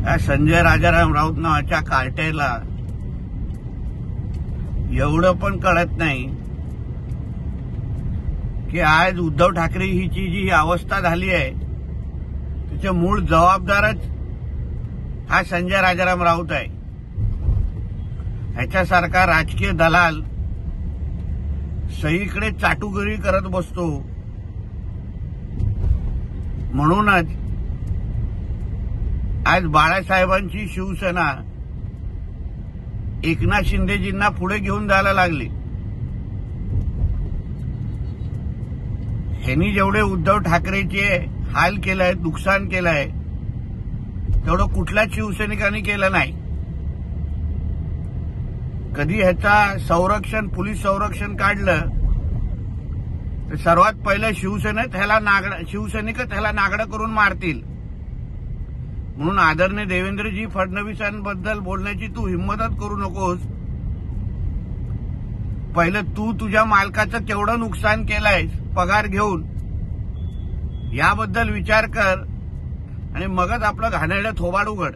संजय राजाराम राऊत नावाच्या कार्टेला एवढं पण कळत नाही की आज उद्धव ठाकरे हिची जी अवस्था झाली आहे त्याचे मूळ जबाबदारच हा संजय राजाराम राऊत आहे। ह्याच्यासारखा राजकीय दलाल सगळीकडे चाटुगिरी करत बसतो। म्हणूनच आज बाळासाहेबांची शिवसेना एकनाथ शिंदेजींना पुढे घेऊन जायला लागली। ह्यांनी जेवढे उद्धव ठाकरेचे हाल केलाय, नुकसान केलंय, तेवढं कुठल्याच शिवसैनिकांनी केलं नाही। कधी ह्याचा संरक्षण, पोलीस संरक्षण काढलं तर सर्वात पहिलं शिवसैनिकच ह्याला नागडं करून मारतील। म्हणून आदरणीय देवेंद्रजी फडणवीसांबद्दल बोलण्याची तू हिंमतच करू नकोस। पहिलं तू तुझ्या मालकाचं केवढं नुकसान केलंय पगार घेऊन याबद्दल विचार कर आणि मगच आपलं घाणेरडं थोबाड उघड।